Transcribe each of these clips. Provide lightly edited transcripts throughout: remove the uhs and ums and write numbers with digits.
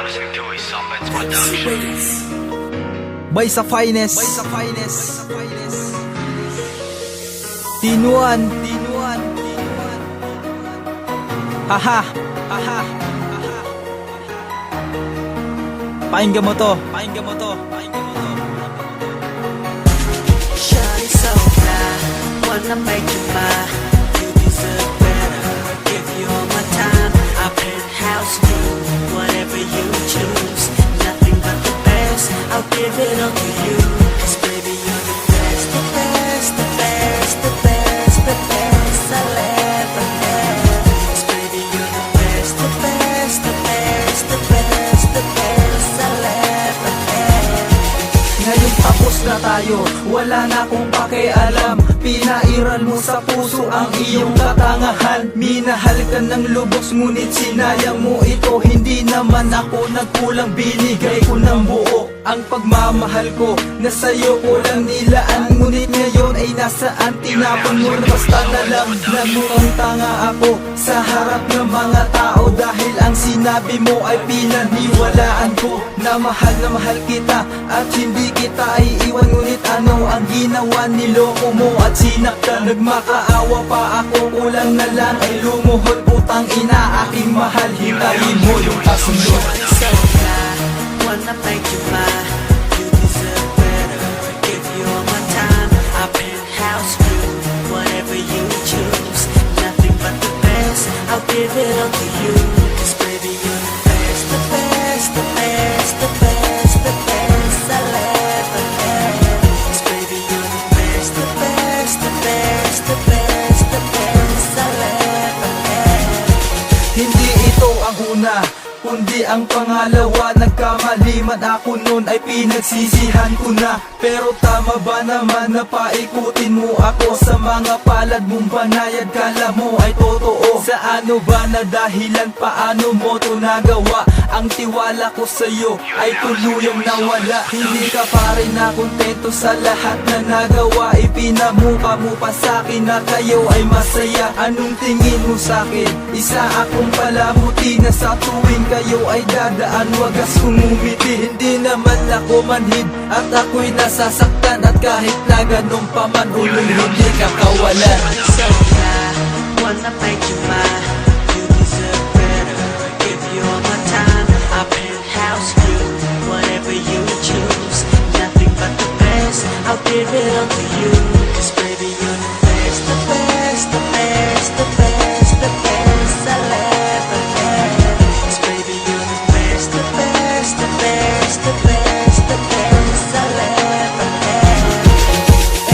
listening to is Sombens Productions. Bay sa finest, Tinuan, haha, pakinggan mo to. Shawty so fly, wanna make you mine. You deserve better, give you all my time. I penthouse you, whatever you choose. Nothing but the best, I'll give it all to you. 'Cause baby you're the best, the best, the best, the best, the best I'll ever have. 'Cause baby you're the best, the best, the best, the best, the best I'll ever have. Ngayon tapos na tayo, wala na akong pakialam. Pinairal mo sa puso ang iyong katangahan. Minahal ka ng lubos ngunit sinayang mo ito. Hindi naman ako nagkulang, binigay ko ng buo ang pagmamahal ko na sa'yo ko lang nilaan. Ngunit ngayon ay nasaan, tinapon mo na. Basta na lang na mukhang tanga ako sa harap ng mga tao, dahil ang sinabi mo ay pinaniwalaan ko na mahal kita at hindi kita iiwan. Ngunit ano ang ginawa, niloko mo at sinaktan. Nagmakaawa pa ako, kulang na lang ay lumuhod. Putang ina, aking mahal, hintayin mo yung kasunod. So fly, wanna make you mine. You deserve better, give you all my time. I penthouse you, whatever you choose. Nothing but the best, I'll give it all to you. 'Cause baby you're the best, the best, the best, the best, the best I'll ever have. 'Cause baby you're the best, the best, the best, the best, the best I'll ever have. Hindi ito ang una, kundi ang pangalawa. Nagkamali man ako nun ay pinagsisihan ko na. Pero tama ba naman na paikutin mo ako sa mga palad mong banayad? Kala mo ay totoo, sa ano ba na dahilan, paano mo to nagawa? Ang tiwala ko sa'yo ay tuluyang nawala. Hindi ka pa rin na kontento sa lahat na nagawa. Ipinamuka mo pa sa'kin na kayo ay masaya. Anong tingin mo sa'kin? Isa akong palamuti na sa tuwing kayo ay dadaan, wagas kumumiti. Hindi naman ako manhid at ako'y nasasaktan, at kahit na ganun pa man, ulong hindi ka kawalan. So fly, wanna make you mine. You deserve better, give you all my time. I penthouse you, whatever you choose. Nothing but the best, I'll give it all to you. 'Cause baby you're the best, the best, the best, the best, the best I'll ever have. 'Cause baby you're the best, the best, the best, the best, the best I'll ever have.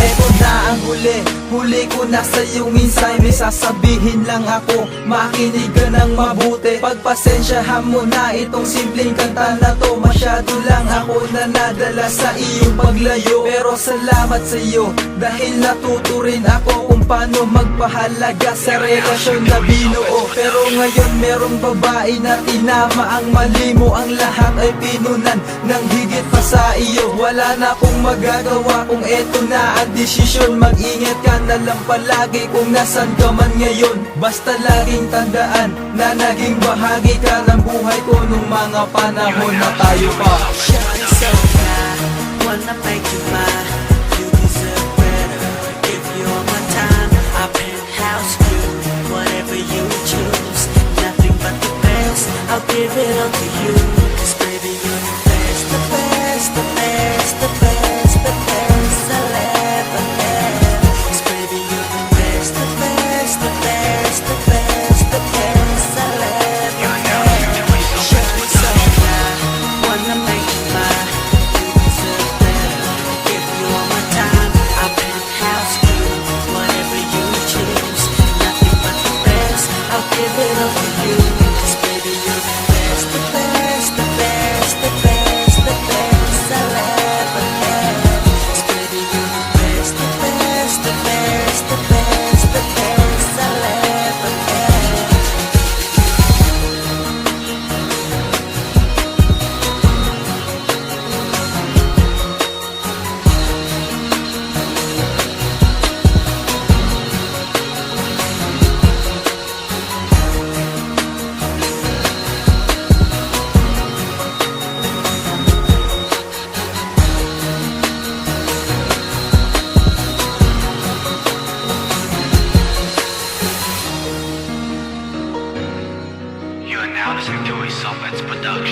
Eto na ang huli ko na sa'yo. Minsan may sasabihin lang ako, makinig ka ng mabuti. Pagpasensyahan mo na itong simpleng kanta na to. Masyado lang ako na nadala sa iyong paglayo. Pero salamat sa'yo dahil natuto rin ako kung paano magpahalaga sa relasyon na binuo. Pero ngayon merong babae na tinama ang mali mo. Ang lahat ay pinunan ng higit pa sa iyo. Wala na akong magagawa kung eto na ang desisyon. Mag-ingat ka na lang palagi kung nasan ka man ngayon. Basta laging tandaan na naging bahagi ka ng buhay ko nung mga panahon na tayo pa. Shawty so fly, wanna make you mine. You deserve better, give you all my time. I penthouse you, whatever you choose. Nothing but the best, I'll give it all to you. 'Cause baby you're the best, the best, the best, the best, the best I'll ever have. 'Cause baby you're the best, the best, the best, the best, the best I'll ever have. Shawty so fly, wanna make you mine. You deserve better, give you all my time. I penthouse you, whatever you choose. Nothing but the best, I'll give it all to you. 'Cause baby you're the best, the best, the best, the best, the best I'll ever have. 'Cause baby you're the best, the best, the best, the best, the best I'll ever have. Summits Production.